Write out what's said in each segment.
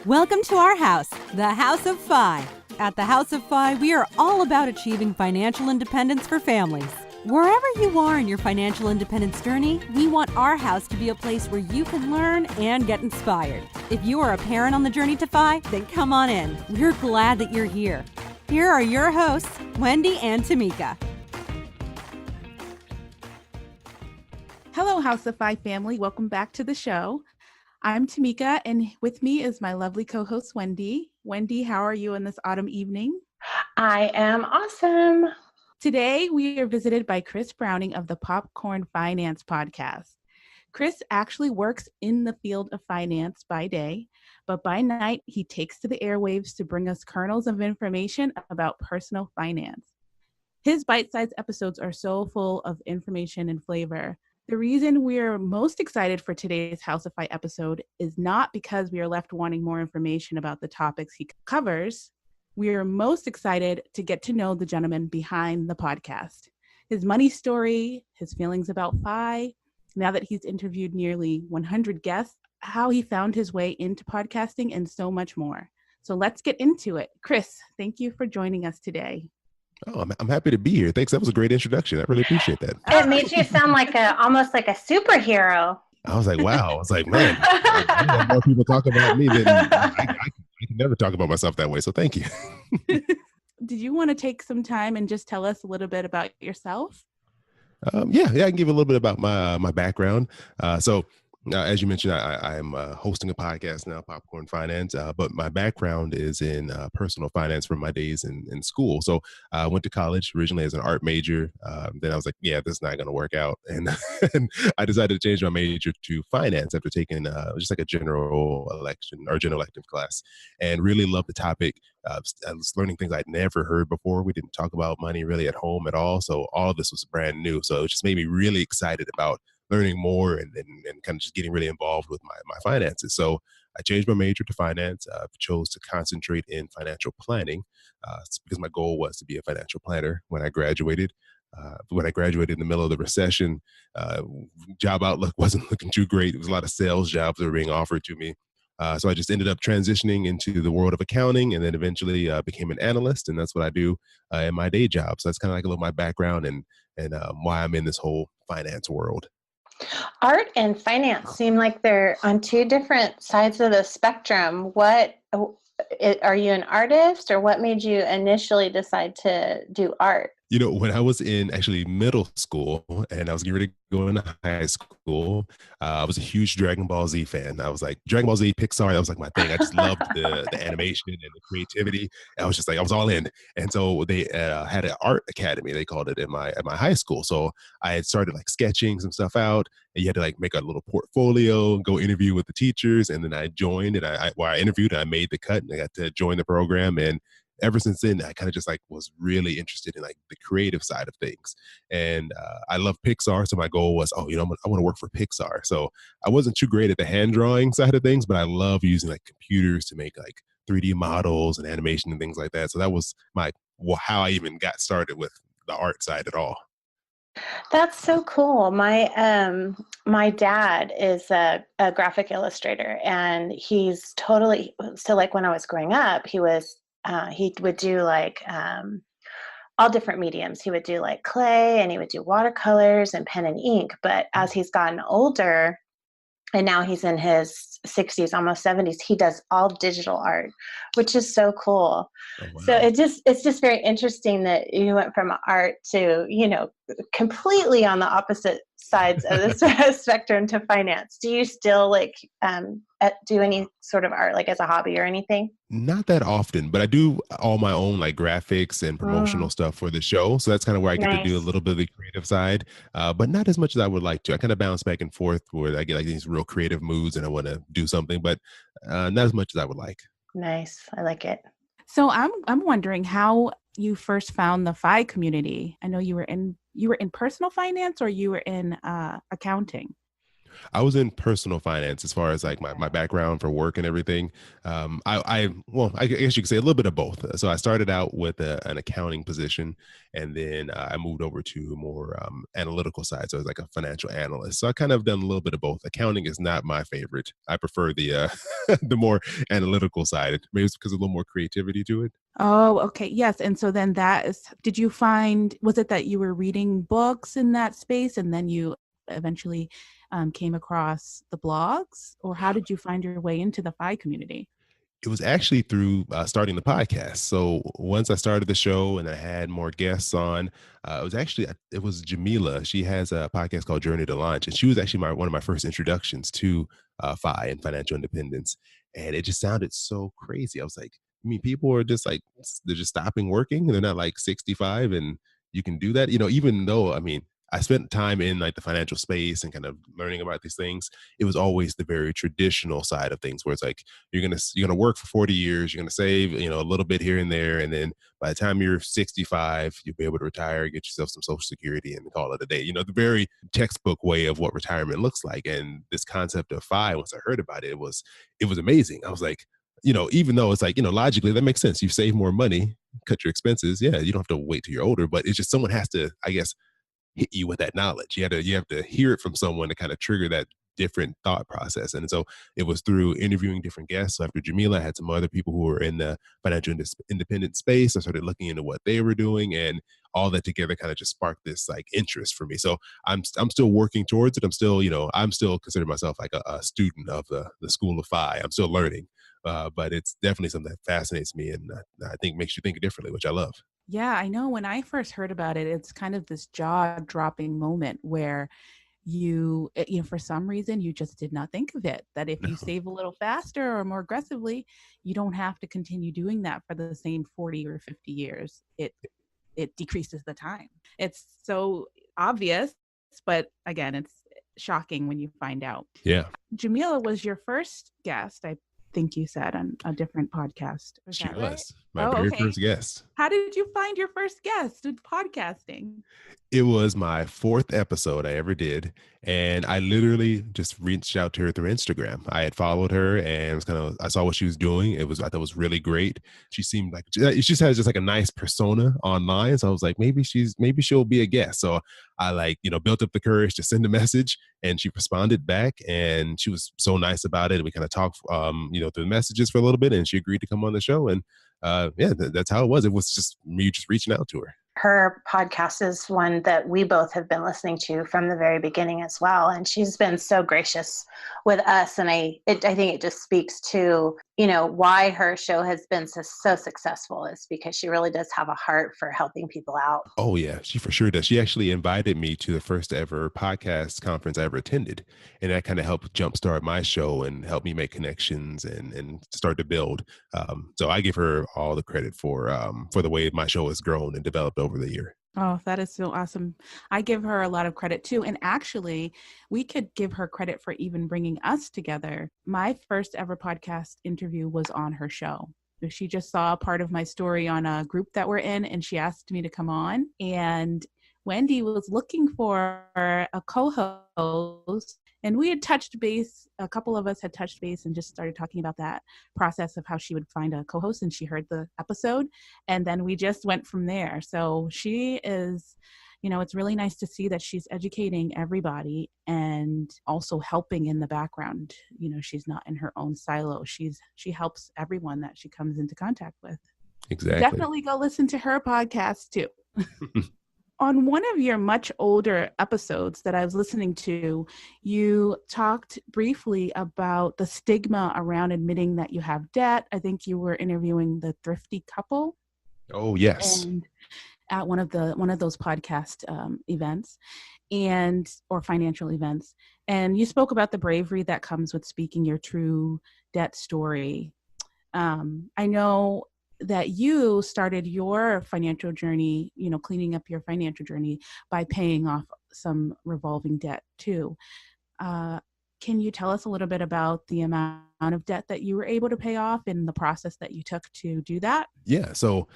Welcome to our house, the House of Fi. At the House of Fi, we are all about achieving financial independence for families. Wherever you are in your financial independence journey, we want our house to be a place where you can learn and get inspired. If you are a parent on the journey to Fi, then come on in. We're glad that you're here. Here are your hosts, Wendy and Tamika. Hello, House of Fi family. Welcome back to the show. I'm Tamika, and with me is my lovely co-host, Wendy. Wendy, how are you in this autumn evening? I am awesome. Today, we are visited by Chris Browning of the Popcorn Finance Podcast. Chris actually works in the field of finance by day, but by night, he takes to the airwaves to bring us kernels of information about personal finance. His bite-sized episodes are so full of information and flavor. The reason we're most excited for today's House of Fi episode is not because we are left wanting more information about the topics he covers. We are most excited to get to know the gentleman behind the podcast, his money story, his feelings about Fi, now that he's interviewed nearly 100 guests, how he found his way into podcasting, and so much more. So let's get into it. Chris, thank you for joining us today. Oh, I'm happy to be here. Thanks. That was a great introduction. I really appreciate that. It made you sound like almost like a superhero. I was like, wow. I was like, man, I know more people talk about me than I can never talk about myself that way. So thank you. Did you want to take some time and just tell us a little bit about yourself? Yeah, I can give a little bit about my background. As you mentioned, I'm hosting a podcast now, Popcorn Finance, but my background is in personal finance from my days in school. So I went to college originally as an art major. Then I was like, yeah, this is not going to work out. And I decided to change my major to finance after taking just like a general elective class, and really loved the topic. I was learning things I'd never heard before. We didn't talk about money really at home at all. So all of this was brand new. So it just made me really excited about learning more and kind of just getting really involved with my finances. So I changed my major to finance. Chose to concentrate in financial planning because my goal was to be a financial planner when I graduated. When I graduated in the middle of the recession, job outlook wasn't looking too great. It was a lot of sales jobs that were being offered to me. So I just ended up transitioning into the world of accounting, and then eventually became an analyst. And that's what I do in my day job. So that's kind of like a little my background and why I'm in this whole finance world. Art and finance seem like they're on two different sides of the spectrum. Are you an artist, or what made you initially decide to do art? You know, when I was in actually middle school and I was getting ready to go into high school, I was a huge Dragon Ball Z fan. I was like, Dragon Ball Z, Pixar, that was like my thing. I just loved the animation and the creativity. I was just like, I was all in. And so they had an art academy, they called it, at my high school. So I had started like sketching some stuff out, and you had to like make a little portfolio, go interview with the teachers. And then I joined, and I interviewed and I made the cut, and I got to join the program. And ever since then, I kind of just like was really interested in like the creative side of things. And I love Pixar. So my goal was, I want to work for Pixar. So I wasn't too great at the hand drawing side of things, but I love using like computers to make like 3D models and animation and things like that. So that was how I even got started with the art side at all. That's so cool. My dad is a graphic illustrator, and he's totally, so like when I was growing up, he would do like all different mediums. He would do like clay, and he would do watercolors and pen and ink. But as he's gotten older, and now he's in his 60s, almost 70s, he does all digital art, which is so cool. Oh, wow. So it's just very interesting that you went from art to, completely on the opposite sides of the spectrum to finance. Do you still do any sort of art like as a hobby or anything? Not that often, but I do all my own like graphics and promotional stuff for the show. So that's kind of where I get to do a little bit of the creative side, but not as much as I would like to. I kind of bounce back and forth where I get like these real creative moods and I want to do something, but not as much as I would like. Nice. I like it. So I'm wondering how you first found the Fi community. I know you were in personal finance, or you were in accounting. I was in personal finance as far as like my background for work and everything. Well, I guess you could say a little bit of both. So I started out with an accounting position, and then I moved over to more analytical side. So I was like a financial analyst. So I kind of done a little bit of both. Accounting is not my favorite. I prefer the the more analytical side. Maybe it's because of a little more creativity to it. Oh, okay. Yes. And so then did you find, was it that you were reading books in that space and then you eventually came across the blogs? Or how did you find your way into the FI community? It was actually through starting the podcast. So once I started the show and I had more guests on, it was Jamila. She has a podcast called Journey to Launch, and she was actually one of my first introductions to FI and financial independence. And it just sounded so crazy. I was like, I mean, people are just like they're just stopping working. They're not like 65, and you can do that. Even though I mean, I spent time in like the financial space and kind of learning about these things. It was always the very traditional side of things, where it's like you're gonna work for 40 years, you're gonna save a little bit here and there, and then by the time you're 65 you'll be able to retire, get yourself some social security, and call it a day. The very textbook way of what retirement looks like. And this concept of FI, once I heard about it, it was amazing. I was like, even though it's like, logically that makes sense, you save more money, cut your expenses, yeah, you don't have to wait till you're older, but it's just someone has to, I guess, hit you with that knowledge. You have to hear it from someone to kind of trigger that different thought process. And so it was through interviewing different guests. So after Jamila, I had some other people who were in the financial independent space. I started looking into what they were doing, and all that together kind of just sparked this like interest for me. So I'm still working towards it. I'm still consider myself like a student of the school of FI. I'm still learning. But it's definitely something that fascinates me, and I think makes you think differently, which I love. Yeah, I know when I first heard about it, it's kind of this jaw-dropping moment where for some reason, you just did not think of it, that if you save a little faster or more aggressively, you don't have to continue doing that for the same 40 or 50 years. It decreases the time. It's so obvious, but again, it's shocking when you find out. Yeah. Jamila was your first guest, I think you said, on a different podcast. Is She that right? was my very first guest. How did you find your first guest with podcasting? It was my fourth episode I ever did, and I literally just reached out to her through Instagram. I had followed her, and I saw what she was doing. I thought it was really great. She seemed like she just has just like a nice persona online. So I was like, maybe she'll be a guest. So I built up the courage to send a message, and she responded back, and she was so nice about it. We kind of talked, through messages for a little bit, and she agreed to come on the show. And that's how it was. It was just me just reaching out to her. Her podcast is one that we both have been listening to from the very beginning as well. And she's been so gracious with us. And I think it just speaks to, why her show has been so successful, is because she really does have a heart for helping people out. Oh yeah, she for sure does. She actually invited me to the first ever podcast conference I ever attended. And that kind of helped jumpstart my show and help me make connections and start to build. So I give her all the credit for the way my show has grown and developed over the year. Oh, that is so awesome. I give her a lot of credit too. And actually, we could give her credit for even bringing us together. My first ever podcast interview was on her show. She just saw a part of my story on a group that we're in, and she asked me to come on. And Wendy was looking for a co-host. And we had touched base, a couple of us had touched base and just started talking about that process of how she would find a co-host, and she heard the episode, and then we just went from there. So she is, it's really nice to see that she's educating everybody and also helping in the background. She's not in her own silo. She helps everyone that she comes into contact with. Exactly. Definitely go listen to her podcast too. On one of your much older episodes that I was listening to, you talked briefly about the stigma around admitting that you have debt. I think you were interviewing the thrifty couple. Oh, yes. And at one of those podcast events or financial events. And you spoke about the bravery that comes with speaking your true debt story. I know that you started your financial journey, cleaning up your financial journey by paying off some revolving debt too. Can you tell us a little bit about the amount of debt that you were able to pay off and the process that you took to do that? Yeah. So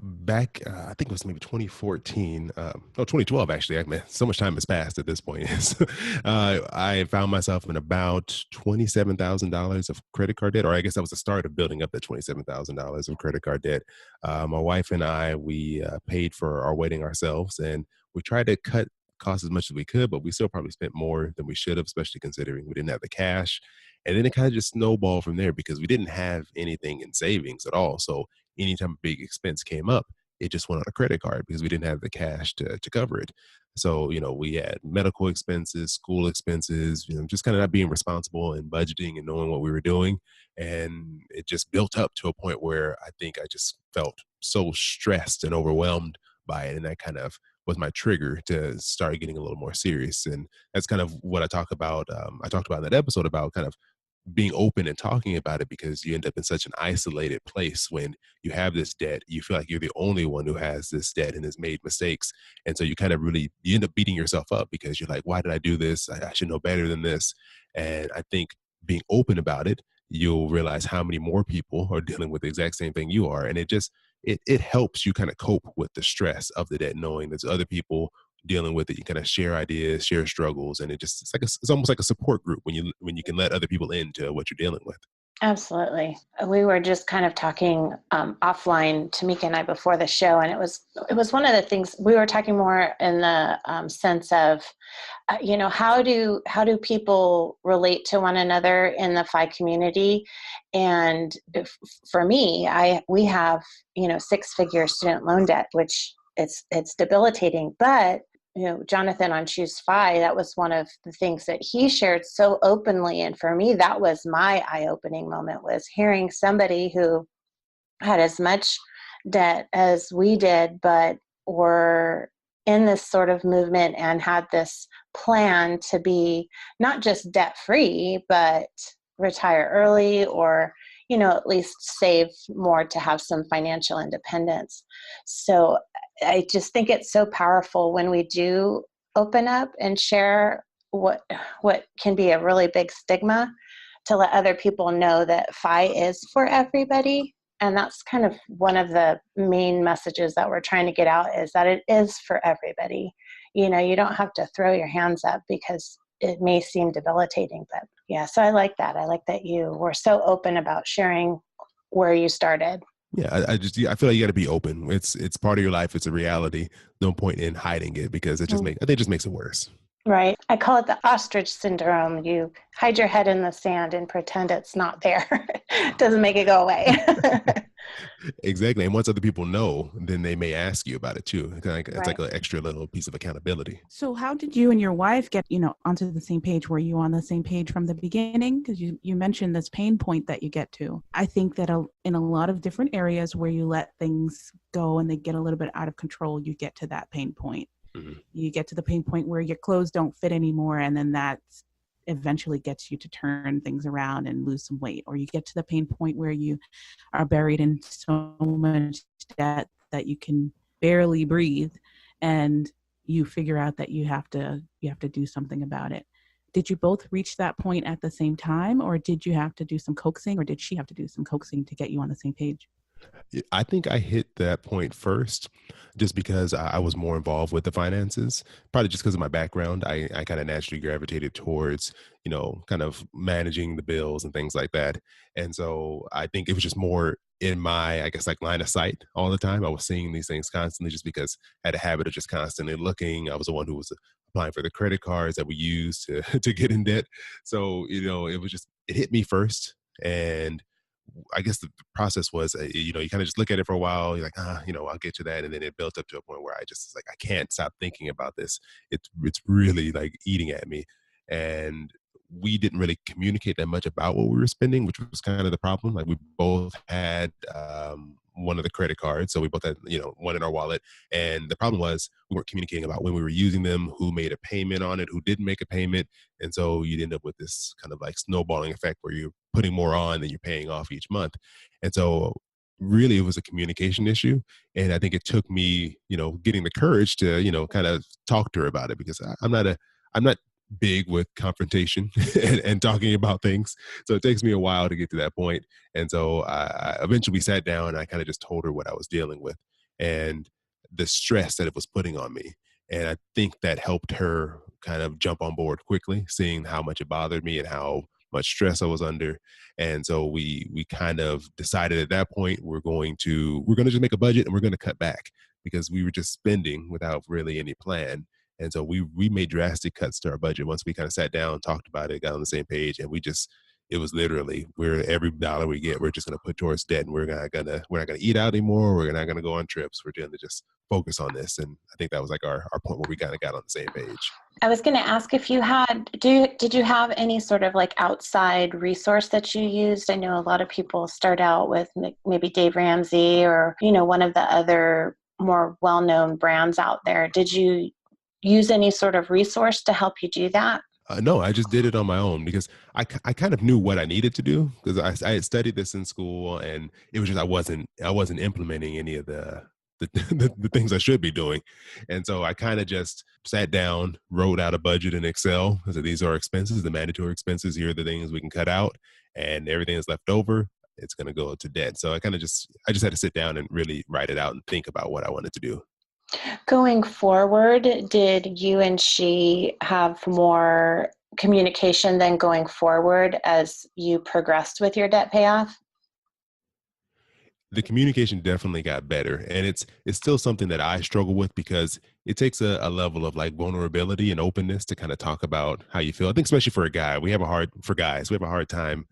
back, I think it was maybe 2014, 2012, actually. Man, so much time has passed at this point. I found myself in about $27,000 of credit card debt, or I guess that was the start of building up the $27,000 of credit card debt. My wife and I, we paid for our wedding ourselves, and we tried to cut costs as much as we could, but we still probably spent more than we should have, especially considering we didn't have the cash. And then it kind of just snowballed from there because we didn't have anything in savings at all. So anytime a big expense came up, it just went on a credit card because we didn't have the cash to cover it. So, we had medical expenses, school expenses, just kind of not being responsible and budgeting and knowing what we were doing. And it just built up to a point where I think I just felt so stressed and overwhelmed by it. And that kind of was my trigger to start getting a little more serious. And that's kind of what I talk about. I talked about in that episode about kind of being open and talking about it, because you end up in such an isolated place when you have this debt. You feel like you're the only one who has this debt and has made mistakes. And so you kind of really, you end up beating yourself up because you're like, why did I do this? I should know better than this. And I think being open about it, you'll realize how many more people are dealing with the exact same thing you are. And it helps you kind of cope with the stress of the debt, knowing there's other people dealing with it. You kind of share ideas, share struggles, and it's almost like a support group when you can let other people into what you're dealing with. Absolutely. We were just kind of talking offline, Tamika and I, before the show, and it was one of the things we were talking more in the sense of, how do people relate to one another in the FI community? And for me, we have 6-figure student loan debt, which it's debilitating, but Jonathan on Choose Fi, that was one of the things that he shared so openly. And for me, that was my eye-opening moment, was hearing somebody who had as much debt as we did, but were in this sort of movement and had this plan to be not just debt-free, but retire early, or at least save more to have some financial independence. So I just think it's so powerful when we do open up and share what can be a really big stigma, to let other people know that FI is for everybody. And that's kind of one of the main messages that we're trying to get out, is that it is for everybody. You don't have to throw your hands up because it may seem debilitating, but yeah. So I like that. I like that you were so open about sharing where you started. Yeah, I feel like you got to be open. It's part of your life. It's a reality. No point in hiding it, because I think it just makes it worse. Right. I call it the ostrich syndrome. You hide your head in the sand and pretend it's not there. It doesn't make it go away. Exactly. And once other people know, then they may ask you about it too. It's Right. like an extra little piece of accountability. So how did you and your wife get, onto the same page? Were you on the same page from the beginning? Because you mentioned this pain point that you get to. I think that in a lot of different areas where you let things go and they get a little bit out of control, you get to that pain point. Mm-hmm. You get to the pain point where your clothes don't fit anymore, and then that eventually gets you to turn things around and lose some weight. Or you get to the pain point where you are buried in so much debt that you can barely breathe, and you figure out that you have to do something about it. Did you both reach that point at the same time, or did you have to do some coaxing, or did she have to do some coaxing to get you on the same page? I think I hit that point first just because I was more involved with the finances, probably just because of my background. I kind of naturally gravitated towards, kind of managing the bills and things like that. And so I think it was just more in my, I guess, like line of sight all the time. I was seeing these things constantly just because I had a habit of just constantly looking. I was the one who was applying for the credit cards that we use to get in debt. So, it hit me first. And I guess the process was, you kind of just look at it for a while. You're like, I'll get to that. And then it built up to a point where I just like, I can't stop thinking about this. It's really like eating at me. And we didn't really communicate that much about what we were spending, which was kind of the problem. Like we both had one of the credit cards. So we both had, one in our wallet. And the problem was we weren't communicating about when we were using them, who made a payment on it, who didn't make a payment. And so you'd end up with this kind of like snowballing effect where you're putting more on than you're paying off each month. And so really it was a communication issue. And I think it took me, getting the courage to, kind of talk to her about it, because I'm not big with confrontation and talking about things. So it takes me a while to get to that point. And so I eventually sat down and I kind of just told her what I was dealing with and the stress that it was putting on me. And I think that helped her kind of jump on board quickly, seeing how much it bothered me and how much stress I was under. And so we kind of decided at that point we're going to just make a budget and we're going to cut back because we were just spending without really any plan. And so we made drastic cuts to our budget once we kind of sat down, talked about it, got on the same page, and it was literally every dollar we get, we're just going to put towards debt, and we're not gonna eat out anymore. We're not gonna go on trips. We're going to just focus on this. And I think that was like our point where we kind of got on the same page. I was going to ask if you did you have any sort of like outside resource that you used? I know a lot of people start out with maybe Dave Ramsey or, one of the other more well-known brands out there. Did you use any sort of resource to help you do that? No, I just did it on my own because I kind of knew what I needed to do because I had studied this in school, and it was just I wasn't implementing any of the things I should be doing. And so I kind of just sat down, wrote out a budget in Excel. I said, these are expenses, the mandatory expenses. Here are the things we can cut out, and everything that's left over, it's going to go to debt. So I just had to sit down and really write it out and think about what I wanted to do. Going forward, did you and she have more communication than going forward as you progressed with your debt payoff? The communication definitely got better, and it's still something that I struggle with because it takes a level of like vulnerability and openness to kind of talk about how you feel. I think especially for guys, we have a hard time,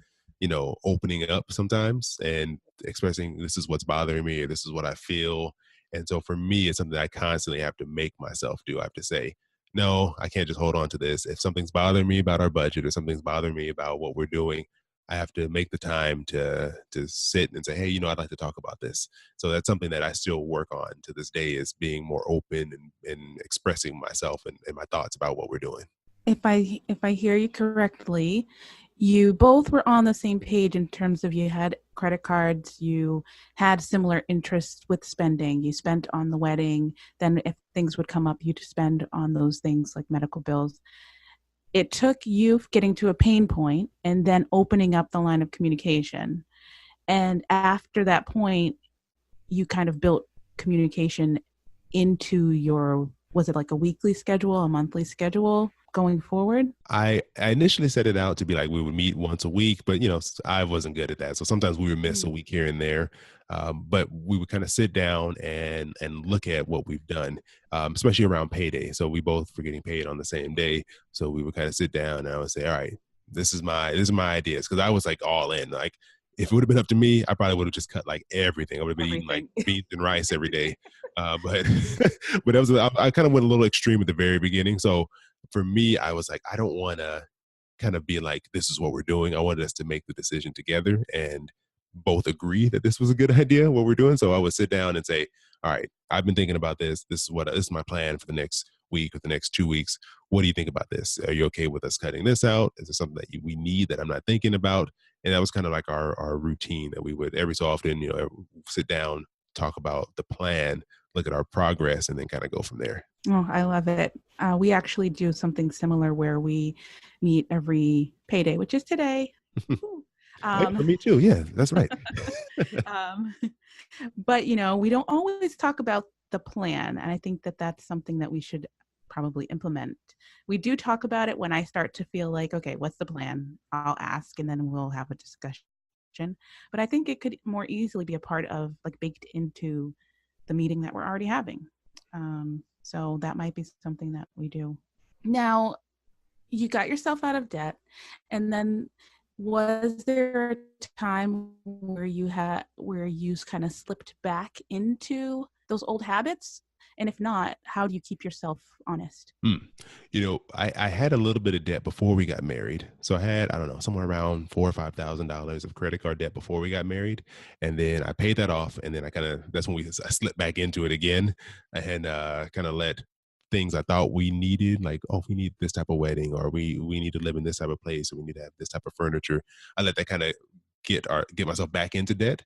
opening up sometimes and expressing this is what's bothering me or this is what I feel. And so for me, it's something that I constantly have to make myself do. I have to say, no, I can't just hold on to this. If something's bothering me about our budget or something's bothering me about what we're doing, I have to make the time to sit and say, hey, I'd like to talk about this. So that's something that I still work on to this day, is being more open and expressing myself and my thoughts about what we're doing. If I hear you correctly, you both were on the same page in terms of you had credit cards, you had similar interests with spending. You spent on the wedding, then if things would come up, you'd spend on those things like medical bills. It took you getting to a pain point and then opening up the line of communication. And after that point, you kind of built communication into your, was it like a weekly schedule, a monthly schedule going forward? I initially set it out to be like we would meet once a week, but I wasn't good at that. So sometimes we would miss a week here and there. But we would kind of sit down and look at what we've done, especially around payday. So we both were getting paid on the same day. So we would kind of sit down and I would say, all right, this is my ideas. Cause I was like all in. Like if it would have been up to me, I probably would have just cut like everything. I would have been eating like beans and rice every day. But I kind of went a little extreme at the very beginning. So for me, I was like, I don't want to kind of be like, this is what we're doing. I wanted us to make the decision together and both agree that this was a good idea, what we're doing. So I would sit down and say, all right, I've been thinking about this. This is my plan for the next week or the next 2 weeks. What do you think about this? Are you okay with us cutting this out? Is there something that we need that I'm not thinking about? And that was kind of like our routine that we would every so often, sit down, talk about the plan, look at our progress, and then kind of go from there. Oh, I love it. We actually do something similar where we meet every payday, which is today. For me too. Yeah, that's right. But, we don't always talk about the plan. And I think that that's something that we should probably implement. We do talk about it when I start to feel like, okay, what's the plan? I'll ask and then we'll have a discussion. But I think it could more easily be a part of like baked into the meeting that we're already having. So that might be something that we do. Now, you got yourself out of debt, and then was there a time where you kind of slipped back into those old habits? And if not, how do you keep yourself honest? I had a little bit of debt before we got married. So I had, I don't know, somewhere around $4,000 or $5,000 of credit card debt before we got married. And then I paid that off. And then that's when I slipped back into it again and kind of let things I thought we needed, like, oh, we need this type of wedding, or we need to live in this type of place, or we need to have this type of furniture. I let that kind of get myself back into debt.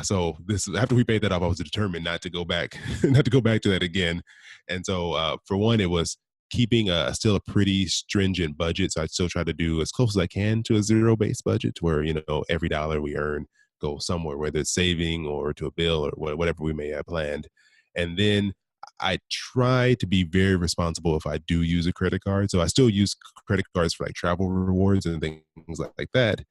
So this, after we paid that off, I was determined not to go back, to that again. And so for one, it was keeping still a pretty stringent budget. So I still try to do as close as I can to a zero-based budget, where every dollar we earn goes somewhere, whether it's saving or to a bill or whatever we may have planned. And then I try to be very responsible if I do use a credit card. So I still use credit cards for like travel rewards and things like that.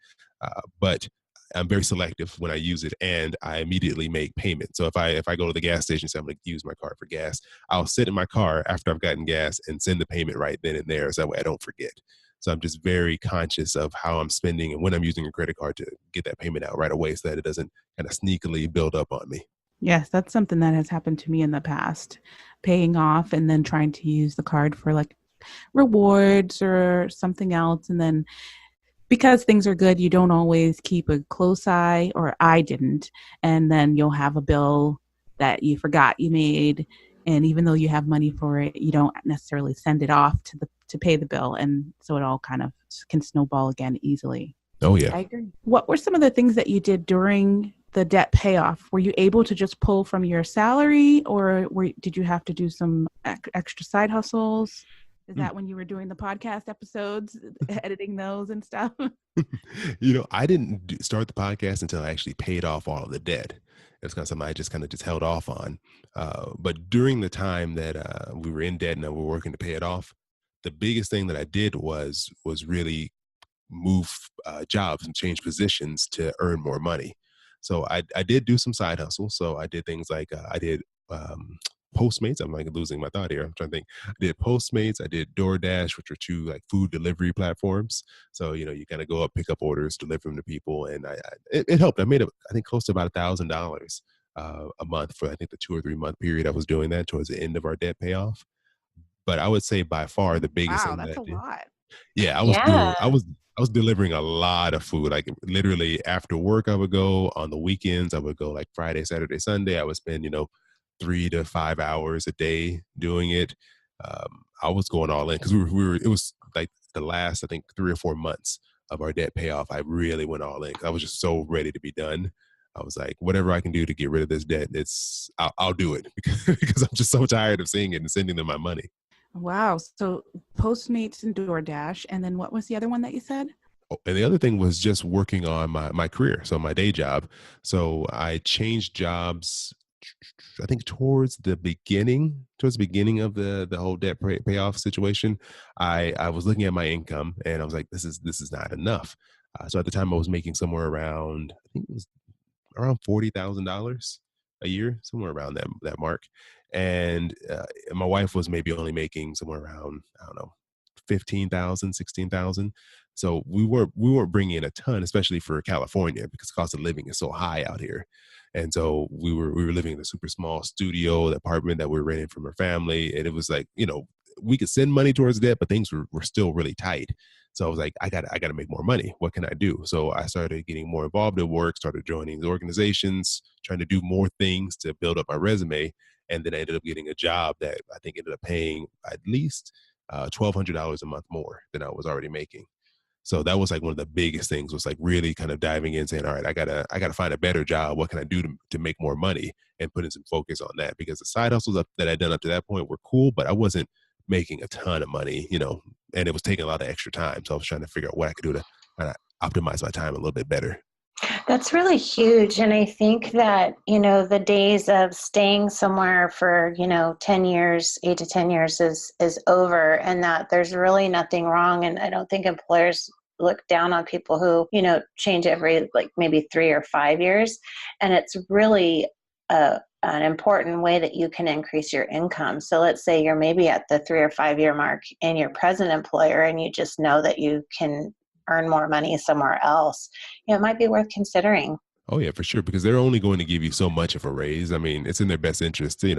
But I'm very selective when I use it, and I immediately make payment. So if I go to the gas station and say I'm going to use my card for gas, I'll sit in my car after I've gotten gas and send the payment right then and there, so that way I don't forget. So I'm just very conscious of how I'm spending and when I'm using a credit card to get that payment out right away, so that it doesn't kind of sneakily build up on me. Yes, that's something that has happened to me in the past, paying off and then trying to use the card for like rewards or something else. And then because things are good, you don't always keep a close eye, or I didn't. And then you'll have a bill that you forgot you made. And even though you have money for it, you don't necessarily send it off to pay the bill. And so it all kind of can snowball again easily. Oh, yeah. I agree. What were some of the things that you did during the debt payoff? Were you able to just pull from your salary, or did you have to do some extra side hustles? Is that when you were doing the podcast episodes, editing those and stuff? I didn't start the podcast until I actually paid off all of the debt. That's kind of something I just held off on. But during the time that we were in debt and we were working to pay it off, the biggest thing that I did was really move jobs and change positions to earn more money. So I did do some side hustles. So I did things like I did Postmates. I'm like losing my thought here. I'm trying to think. I did Postmates. I did DoorDash, which are two like food delivery platforms. So you kind of go up, pick up orders, deliver them to people, and it helped. I made I think close to about $1,000 a month for I think the 2 or 3 month period I was doing that towards the end of our debt payoff. But I would say by far the biggest Wow, thing that that's I a did. lot. Yeah, Yeah. I was delivering a lot of food. Like literally after work, I would go. On the weekends, I would go like Friday, Saturday, Sunday. I would spend 3 to 5 hours a day doing it. I was going all in because we were. It was like the last I think 3 or 4 months of our debt payoff. I really went all in. I was just so ready to be done. I was like, whatever I can do to get rid of this debt, I'll do it because I'm just so tired of seeing it and sending them my money. Wow. So Postmates and DoorDash. And then what was the other one that you said? Oh, and the other thing was just working on my career, so my day job. So I changed jobs, I think towards the beginning of the whole debt payoff situation. I was looking at my income and I was like, this is not enough. So at the time I was making somewhere around, I think it was around $40,000 a year, somewhere around that mark. And my wife was maybe only making somewhere around, I don't know, 15,000, 16,000. So we weren't bringing in a ton, especially for California, because the cost of living is so high out here. And so we were living in a super small studio, the apartment that we were renting from her family. And it was like, we could send money towards debt, but things were still really tight. So I was like, I gotta make more money. What can I do? So I started getting more involved in work, started joining the organizations, trying to do more things to build up my resume. And then I ended up getting a job that I think ended up paying at least $1,200 a month more than I was already making. So that was like one of the biggest things, was like really kind of diving in, saying, all right, I gotta find a better job. What can I do to make more money, and putting some focus on that, because the side hustles that I'd done up to that point were cool, but I wasn't making a ton of money, and it was taking a lot of extra time. So I was trying to figure out what I could do to kind of optimize my time a little bit better. That's really huge. And I think that, the days of staying somewhere for, 10 years, 8 to 10 years is over, and that there's really nothing wrong. And I don't think employers look down on people who, change every like maybe 3 or 5 years. And it's really an important way that you can increase your income. So let's say you're maybe at the 3 or 5 year mark in your present employer, and you just know that you can earn more money somewhere else. It might be worth considering. Oh yeah, for sure. Because they're only going to give you so much of a raise. I mean, it's in their best interest. They're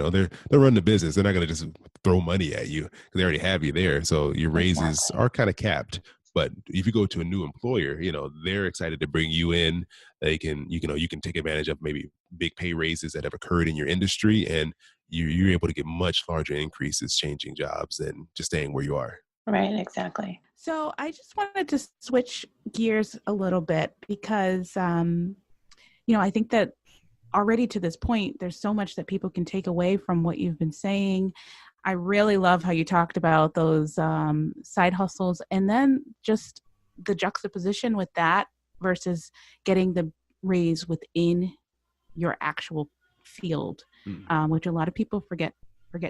running the business. They're not going to just throw money at you because they already have you there. So your raises Exactly. are kind of capped. But if you go to a new employer, they're excited to bring you in. They can, you can take advantage of maybe big pay raises that have occurred in your industry, and you're able to get much larger increases changing jobs than just staying where you are. Right, exactly. So I just wanted to switch gears a little bit because, I think that already to this point, there's so much that people can take away from what you've been saying. I really love how you talked about those side hustles, and then just the juxtaposition with that versus getting the raise within your actual field, which a lot of people forget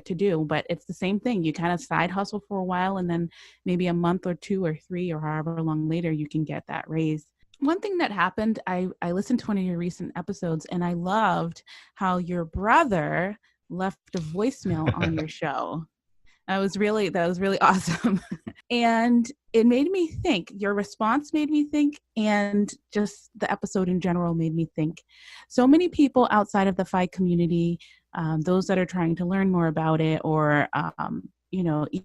to do. But it's the same thing. You kind of side hustle for a while, and then maybe a month or 2 or 3 or however long later, you can get that raise. One thing that happened, I listened to one of your recent episodes, and I loved how your brother left a voicemail on your show. That was really awesome. And it made me think. Your response made me think, and just the episode in general made me think. So many people outside of the FI community, those that are trying to learn more about it, or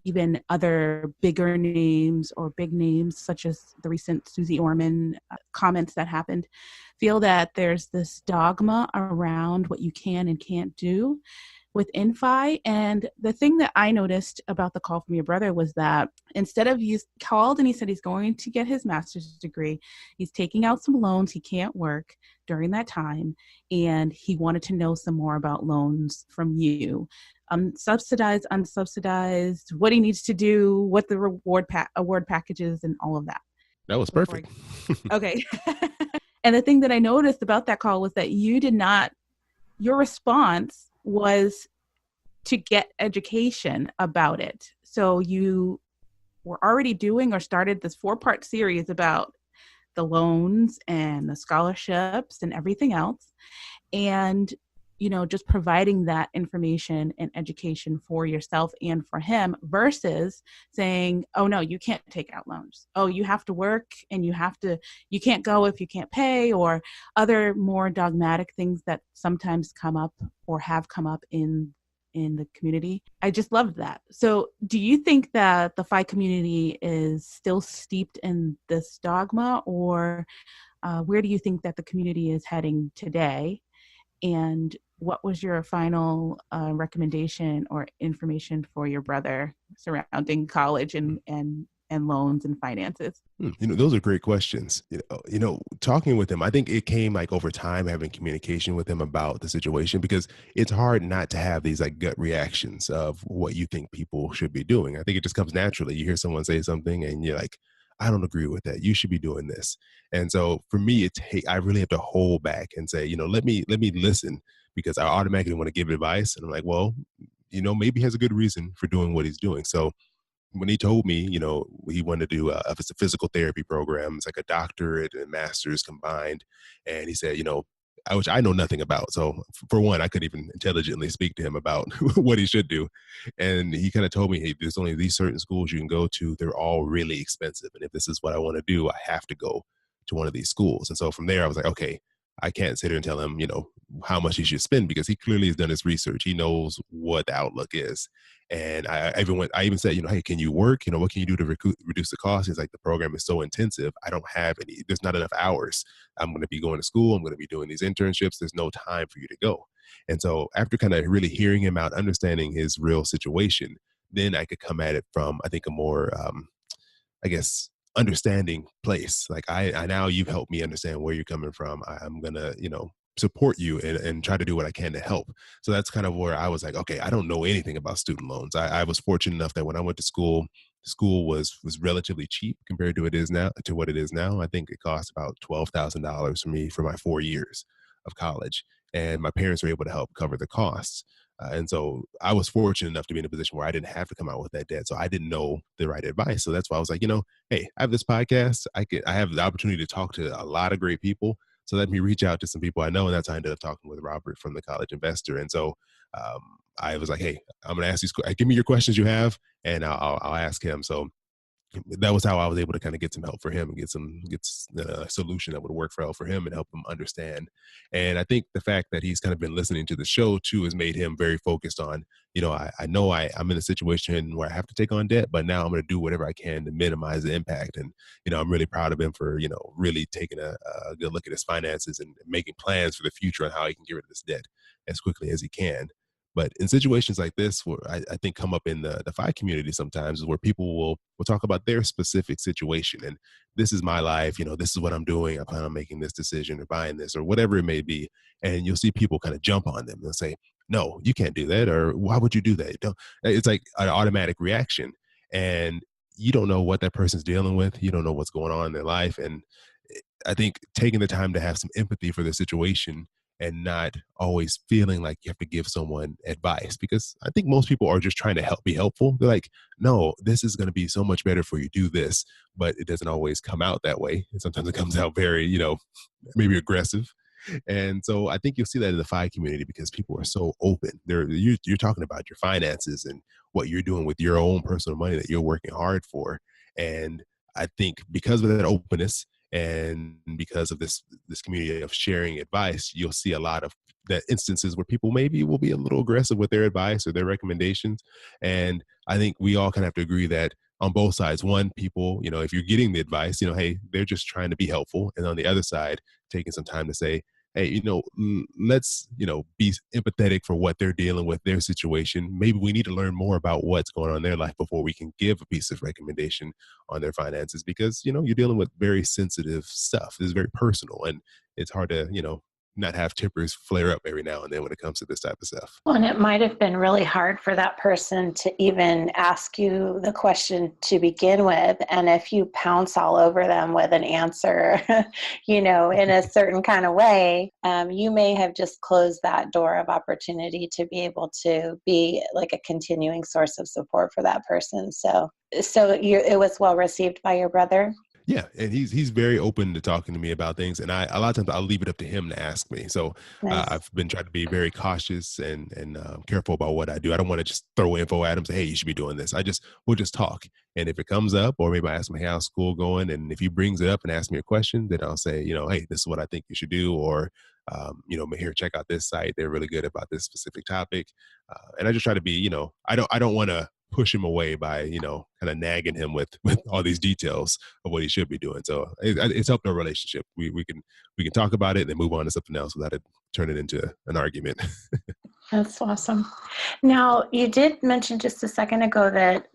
even other bigger names or big names, such as the recent Susie Orman comments that happened, feel that there's this dogma around what you can and can't do within FI. And the thing that I noticed about the call from your brother was that instead of, you called and he said he's going to get his master's degree, he's taking out some loans, he can't work during that time, and he wanted to know some more about loans from you. Subsidized, unsubsidized, what he needs to do, what the award packages, and all of that. That was perfect. Okay. And the thing that I noticed about that call was that your response was to get education about it. So you were already doing or started this 4-part series about the loans and the scholarships and everything else. And, just providing that information and education for yourself and for him versus saying, oh no, you can't take out loans. Oh, you have to work and you can't go if you can't pay, or other more dogmatic things that sometimes come up or have come up in the community. I just loved that. So do you think that the FI community is still steeped in this dogma, or where do you think that the community is heading today? And what was your final recommendation or information for your brother surrounding college and loans and finances? Those are great questions. Talking with him, I think it came over time, having communication with him about the situation, because it's hard not to have these gut reactions of what you think people should be doing. I think it just comes naturally. You hear someone say something and you're like, I don't agree with that. You should be doing this. And so for me, I really have to hold back and say, let me listen, because I automatically want to give advice. And I'm like, well, maybe he has a good reason for doing what he's doing. So when he told me, he wanted to do a physical therapy program, it's like a doctorate and master's combined. And he said, which I know nothing about. So for one, I couldn't even intelligently speak to him about what he should do. And he kind of told me, hey, there's only these certain schools you can go to. They're all really expensive. And if this is what I want to do, I have to go to one of these schools. And so from there, I was like, okay, I can't sit here and tell him, how much he should spend, because he clearly has done his research. He knows what the outlook is. And I even said, hey, can you work? What can you do to reduce the cost? He's like, the program is so intensive. I don't have there's not enough hours. I'm going to be going to school. I'm going to be doing these internships. There's no time for you to go. And so after kind of really hearing him out, understanding his real situation, then I could come at it from, I think, a more, understanding place. Like I now you've helped me understand where you're coming from. I'm going to, support you and try to do what I can to help. So that's kind of where I was like, okay, I don't know anything about student loans. I was fortunate enough that when I went to school was relatively cheap compared to what it is now. I think it cost about $12,000 for me for my 4 years of college, and my parents were able to help cover the costs. And so I was fortunate enough to be in a position where I didn't have to come out with that debt. So I didn't know the right advice. So that's why I was like, hey, I have this podcast. I have the opportunity to talk to a lot of great people. So let me reach out to some people I know. And that's how I ended up talking with Robert from the College Investor. And so I was like, hey, I'm going to ask give me your questions you have, and I'll ask him. So that was how I was able to kind of get some help for him and get a solution that would work for him and help him understand. And I think the fact that he's kind of been listening to the show too has made him very focused on, I know I'm in a situation where I have to take on debt, but now I'm going to do whatever I can to minimize the impact. And, I'm really proud of him for, really taking a good look at his finances and making plans for the future on how he can get rid of this debt as quickly as he can. But in situations like this, where I think come up in the FI community sometimes, is where people will talk about their specific situation. And this is my life, this is what I'm doing. I plan on making this decision or buying this or whatever it may be. And you'll see people kind of jump on them. They'll say, no, you can't do that, or why would you do that? Don't. It's like an automatic reaction, and you don't know what that person's dealing with. You don't know what's going on in their life, and I think taking the time to have some empathy for the situation and not always feeling like you have to give someone advice, because I think most people are just trying to be helpful. They're like, no, this is going to be so much better for you. Do this, but it doesn't always come out that way. And sometimes it comes out very, maybe aggressive. And so I think you'll see that in the FI community because people are so open. You're talking about your finances and what you're doing with your own personal money that you're working hard for. And I think because of that openness and because of this community of sharing advice, you'll see a lot of that instances where people maybe will be a little aggressive with their advice or their recommendations. And I think we all kind of have to agree that on both sides, one, people, if you're getting the advice, hey, they're just trying to be helpful. And on the other side, taking some time to say, hey, let's, be empathetic for what they're dealing with, their situation. Maybe we need to learn more about what's going on in their life before we can give a piece of recommendation on their finances, because, you're dealing with very sensitive stuff. It's very personal, and it's hard to, not have tempers flare up every now and then when it comes to this type of stuff. Well, and it might have been really hard for that person to even ask you the question to begin with. And if you pounce all over them with an answer, in a certain kind of way, you may have just closed that door of opportunity to be able to be like a continuing source of support for that person. So it was well received by your brother? Yeah, and he's very open to talking to me about things, and a lot of times I'll leave it up to him to ask me. So Nice. I've been trying to be very cautious and careful about what I do. I don't want to just throw info at him, say, "Hey, you should be doing this." We'll just talk, and if it comes up, or maybe I ask him, "Hey, how's school going?" And if he brings it up and asks me a question, then I'll say, "Hey, this is what I think you should do," or here, check out this site. They're really good about this specific topic, and I just try to be, I don't want to push him away by kind of nagging him with all these details of what he should be doing. So it's helped our relationship. We can talk about it and then move on to something else without it turning into an argument. That's awesome. Now, you did mention just a second ago that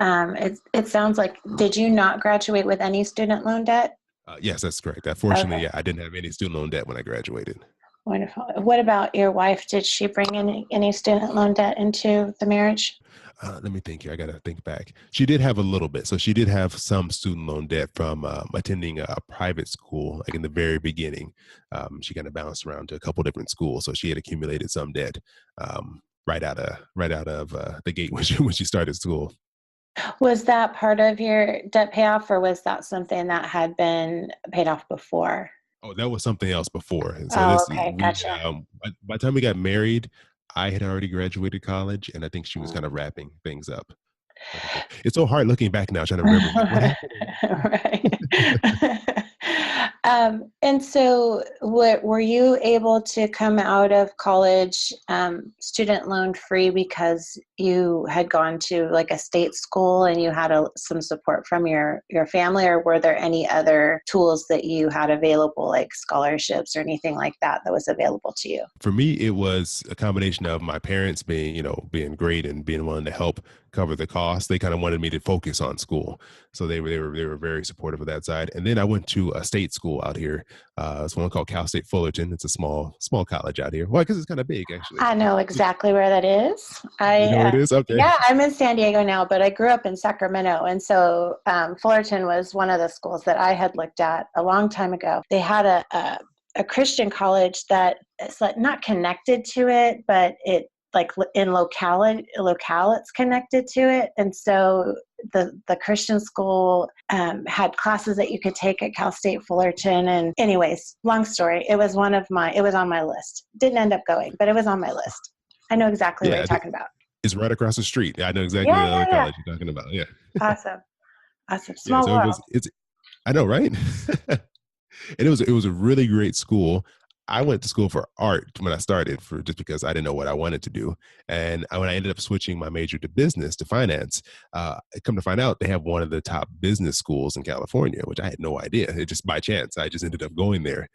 it sounds like, did you not graduate with any student loan debt? Yes, that's correct. Unfortunately, Okay. yeah, I didn't have any student loan debt when I graduated. Wonderful. What about your wife? Did she bring any student loan debt into the marriage? Let me think here. I got to think back. She did have a little bit. So she did have some student loan debt from attending a private school, like in the very beginning. She kind of bounced around to a couple different schools. So she had accumulated some debt right out of the gate when she started school. Was that part of your debt payoff, or was that something that had been paid off before? Oh, that was something else before. And so Oh, okay. Gotcha. by the time we got married, I had already graduated college, and I think she was kind of wrapping things up. It's so hard looking back now, trying to remember like, what happened. Right. And so were you able to come out of college student loan free because you had gone to like a state school and you had some support from your family, or were there any other tools that you had available, like scholarships or anything like that was available to you? For me, it was a combination of my parents being great and being willing to help cover the cost. They kind of wanted me to focus on school, so they were very supportive of that side. And then I went to a state school out here. It's one called Cal State Fullerton. It's a small college out here. Well, because it's kind of big, actually. I know exactly where that is. You know where it is? Okay. Yeah, I'm in San Diego now, but I grew up in Sacramento. And so Fullerton was one of the schools that I had looked at a long time ago. They had a Christian college that is like not connected to it, but it like in locale it's connected to it. And so the Christian school had classes that you could take at Cal State Fullerton. And anyways, long story, it was on my list. Didn't end up going, but it was on my list. I know exactly what you're talking about. It's right across the street. I know exactly the other college you're talking about. Yeah. Awesome. Small world. I know, right? And it was a really great school. I went to school for art when I started, just because I didn't know what I wanted to do. And when I ended up switching my major to business, to finance, I come to find out they have one of the top business schools in California, which I had no idea. It just by chance, I just ended up going there.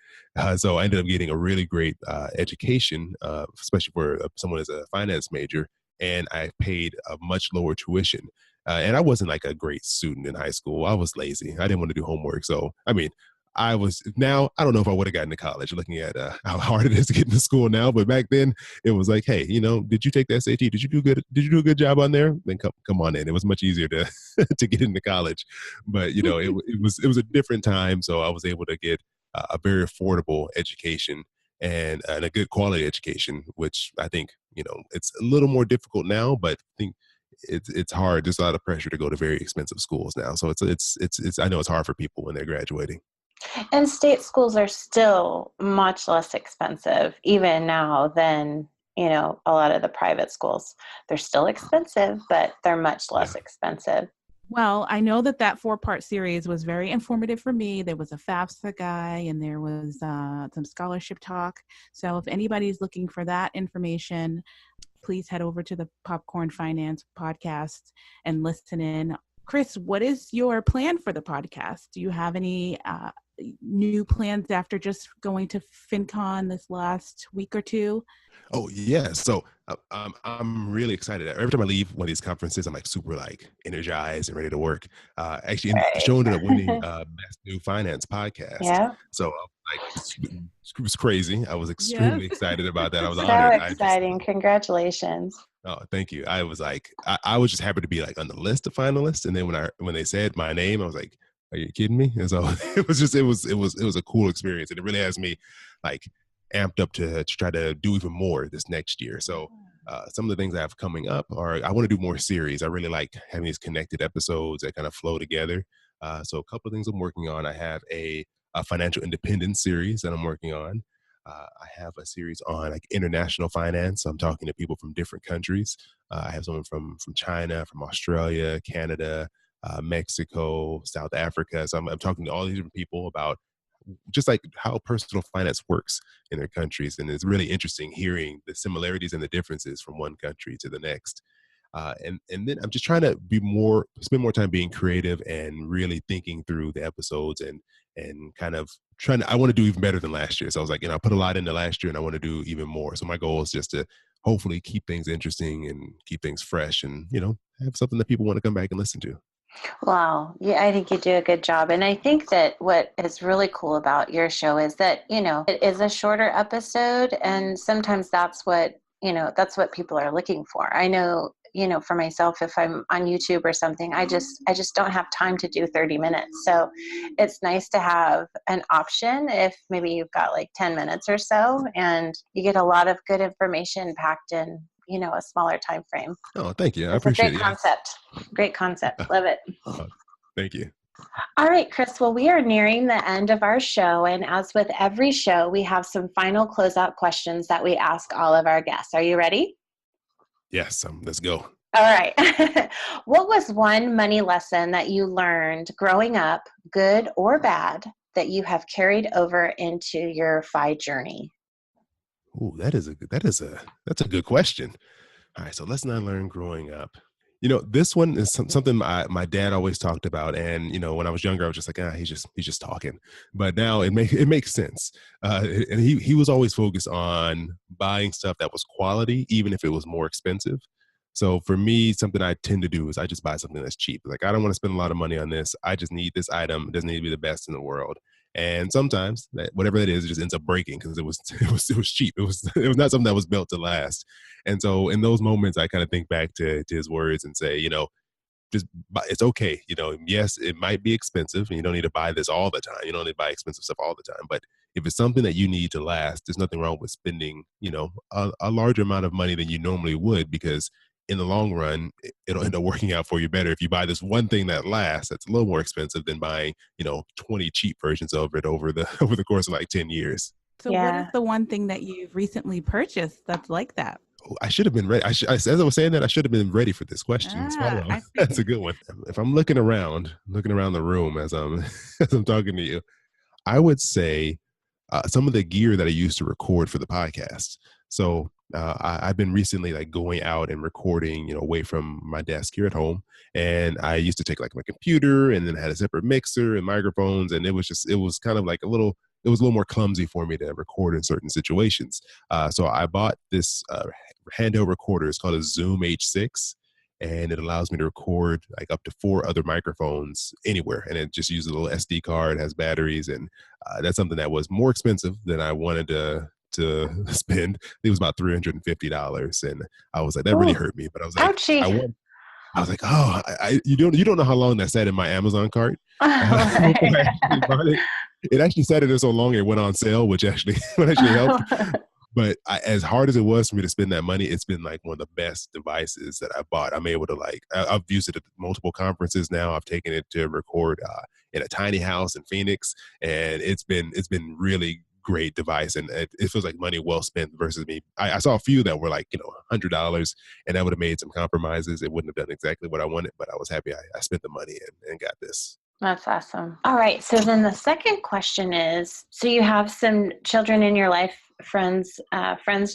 So I ended up getting a really great education, especially for someone as a finance major. And I paid a much lower tuition. And I wasn't like a great student in high school. I was lazy. I didn't want to do homework. So, I mean, I don't know if I would have gotten to college looking at how hard it is to get into school now, but back then it was like, hey, did you take the SAT? Did you do good? Did you do a good job on there? Then come on in. It was much easier to to get into college, but it was a different time, so I was able to get a very affordable education and a good quality education, which I think it's a little more difficult now, but I think it's hard. There's a lot of pressure to go to very expensive schools now, so it's I know it's hard for people when they're graduating. And state schools are still much less expensive even now than, a lot of the private schools. They're still expensive, but they're much less expensive. Well, I know that 4-part series was very informative for me. There was a FAFSA guy and there was some scholarship talk. So if anybody's looking for that information, please head over to the Popcorn Finance podcast and listen in. Chris, what is your plan for the podcast? Do you have any new plans after just going to FinCon this last week or two? Oh yeah, so I'm really excited. Every time I leave one of these conferences, I'm like super energized and ready to work. Actually, the show ended up winning Best New Finance Podcast. Yeah. So it was crazy. I was extremely excited about that. I was so honored. Exciting! Congratulations. Oh, thank you. I was like, I was just happy to be like on the list of finalists, and then when they said my name, I was like, "Are you kidding me?" And so it was a cool experience, and it really has me like amped up to try to do even more this next year. So some of the things I have coming up are I want to do more series. I really like having these connected episodes that kind of flow together. So a couple of things I'm working on. I have a financial independence series that I'm working on. I have a series on like international finance. I'm talking to people from different countries. I have someone from China, from Australia, Canada, Mexico, South Africa. So I'm talking to all these different people about just like how personal finance works in their countries. And it's really interesting hearing the similarities and the differences from one country to the next. And then I'm just trying to spend more time being creative and really thinking through the episodes and kind of I want to do even better than last year. So I was like, I put a lot into last year and I want to do even more. So my goal is just to hopefully keep things interesting and keep things fresh and, have something that people want to come back and listen to. Wow. Yeah, I think you do a good job. And I think that what is really cool about your show is that, it is a shorter episode. And sometimes that's what people are looking for. I know, for myself, if I'm on YouTube or something, I just don't have time to do 30 minutes. So it's nice to have an option if maybe you've got like 10 minutes or so and you get a lot of good information packed in, a smaller time frame. Oh, thank you. I appreciate it. Great concept. Love it. Thank you. All right, Chris. Well, we are nearing the end of our show. And as with every show, we have some final closeout questions that we ask all of our guests. Are you ready? Yes. Let's go. All right. What was one money lesson that you learned growing up, good or bad, that you have carried over into your FI journey? Ooh, that's a good question. All right, so lesson I learned growing up. This one is something my dad always talked about, and when I was younger, I was just like, he's just talking. But now it makes sense. And he was always focused on buying stuff that was quality, even if it was more expensive. So for me, something I tend to do is I just buy something that's cheap. Like I don't want to spend a lot of money on this. I just need this item. It doesn't need to be the best in the world. And sometimes whatever that is, it just ends up breaking because it was cheap. It was not something that was built to last. And so in those moments, I kind of think back to his words and say, just it's okay. Yes, it might be expensive and you don't need to buy this all the time. You don't need to buy expensive stuff all the time. But if it's something that you need to last, there's nothing wrong with spending, a larger amount of money than you normally would, because in the long run, it'll end up working out for you better if you buy this one thing that lasts that's a little more expensive than buying 20 cheap versions of it over the course of like 10 years. So what is the one thing that you've recently purchased that's like that? I should have been ready. As I was saying that, I should have been ready for this question. That's a good one. If I'm looking around the room as I'm talking to you, I would say some of the gear that I used to record for the podcast. So I've been recently like going out and recording, away from my desk here at home. And I used to take like my computer and then had a separate mixer and microphones. And it was kind of like it was a little more clumsy for me to record in certain situations. So I bought this handheld recorder. It's called a Zoom H6. and it allows me to record like up to 4 other microphones anywhere. And it just uses a little SD card, has batteries, and that's something that was more expensive than I wanted to spend. It was about $350, and I was like, that really Ooh, hurt me. But I was like, ouchie. I was like, oh, you don't know how long that sat in my Amazon cart before I actually bought it. It actually sat in there so long it went on sale, which actually helped. But as hard as it was for me to spend that money, it's been like one of the best devices that I bought. I'm able to I've used it at multiple conferences now. I've taken it to record in a tiny house in Phoenix, and it's been really great device, and it feels like money well spent versus me. I saw a few that were like $100, and I would have made some compromises. It wouldn't have done exactly what I wanted, but I was happy I spent the money and got this. That's awesome. All right. So then the second question is, so you have some children in your life, friends,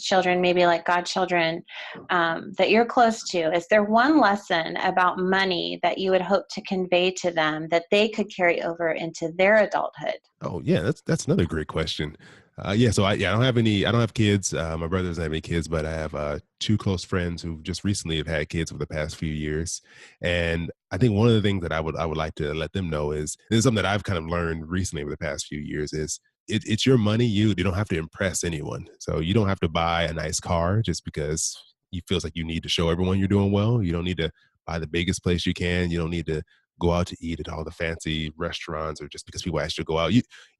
children, maybe like godchildren, that you're close to. Is there one lesson about money that you would hope to convey to them that they could carry over into their adulthood? Oh yeah, that's another great question. So I don't have kids. My brother doesn't have any kids, but I have 2 close friends who just recently have had kids over the past few years. And I think one of the things that I would like to let them know is, this is something that I've kind of learned recently over the past few years, is it's your money. You don't have to impress anyone. So you don't have to buy a nice car just because you feels like you need to show everyone you're doing well. You don't need to buy the biggest place you can. You don't need to go out to eat at all the fancy restaurants, or just because people ask you to go out.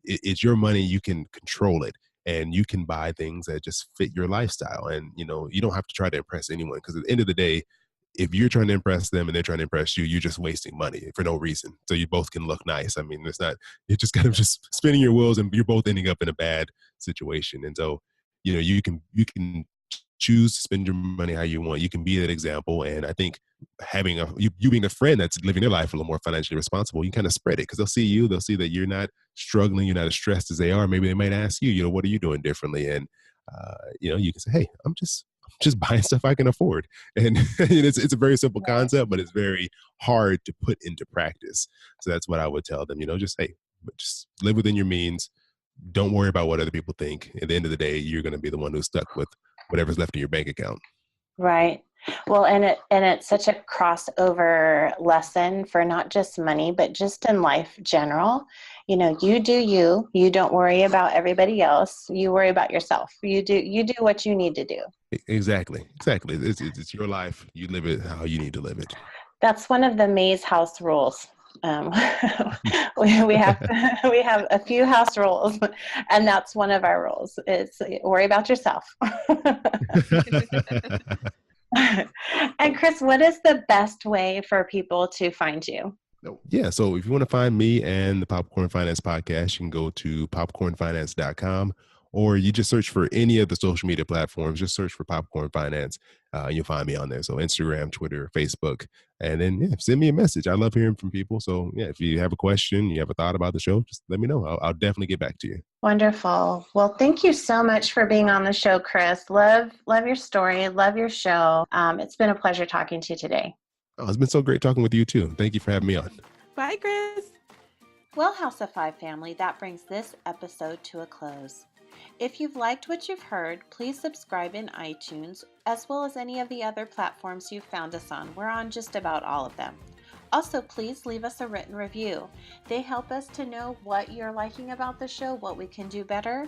It's your money. You can control it, and you can buy things that just fit your lifestyle. And you don't have to try to impress anyone, because at the end of the day, if you're trying to impress them and they're trying to impress you, you're just wasting money for no reason. So you both can look nice. I mean, you're just kind of just spinning your wheels, and you're both ending up in a bad situation. And so, you can choose to spend your money how you want. You can be that example. And I think having you being a friend that's living their life a little more financially responsible, you kind of spread it, because they'll see that you're not struggling, you're not as stressed as they are. Maybe they might ask you, what are you doing differently? And you can say, hey, I'm just buying stuff I can afford. And it's a very simple concept, but it's very hard to put into practice. So that's what I would tell them, just live within your means. Don't worry about what other people think. At the end of the day, you're going to be the one who's stuck with whatever's left in your bank account. Right. Well, and it's such a crossover lesson for not just money, but just in life general. You do you don't worry about everybody else. You worry about yourself. You do what you need to do. Exactly. It's your life. You live it how you need to live it. That's one of the Maze house rules. We have a few house rules, and that's one of our rules. It's worry about yourself. And Chris, what is the best way for people to find you? Yeah. So if you want to find me and the Popcorn Finance Podcast, you can go to popcornfinance.com, or you just search for any of the social media platforms. Just search for Popcorn Finance. You'll find me on there. So Instagram, Twitter, Facebook, and then send me a message. I love hearing from people. So if you have a question, you have a thought about the show, just let me know. I'll definitely get back to you. Wonderful. Well, thank you so much for being on the show, Chris. Love your story. Love your show. It's been a pleasure talking to you today. Oh, it's been so great talking with you too. Thank you for having me on. Bye, Chris. Well, House of Five family, that brings this episode to a close. If you've liked what you've heard, please subscribe in iTunes, as well as any of the other platforms you've found us on. We're on just about all of them. Also, please leave us a written review. They help us to know what you're liking about the show, what we can do better.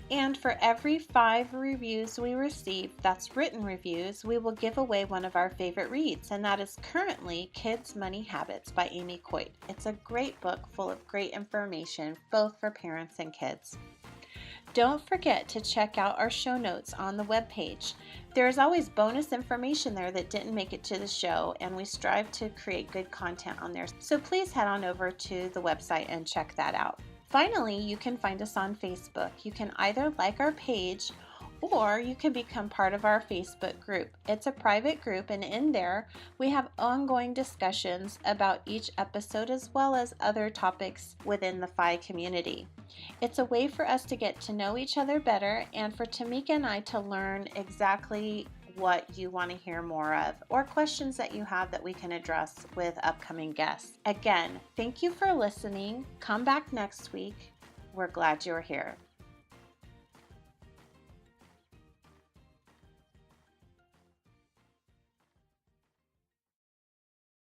And for every 5 reviews we receive, that's written reviews, we will give away one of our favorite reads, and that is currently Kids' Money Habits by Amy Coit. It's a great book full of great information, both for parents and kids. Don't forget to check out our show notes on the webpage. There is always bonus information there that didn't make it to the show, and we strive to create good content on there. So please head on over to the website and check that out. Finally, you can find us on Facebook. You can either like our page, or you can become part of our Facebook group. It's a private group, and in there we have ongoing discussions about each episode, as well as other topics within the FI community. It's a way for us to get to know each other better, and for Tamika and I to learn exactly what you want to hear more of, or questions that you have that we can address with upcoming guests. Again, thank you for listening. Come back next week. We're glad you're here.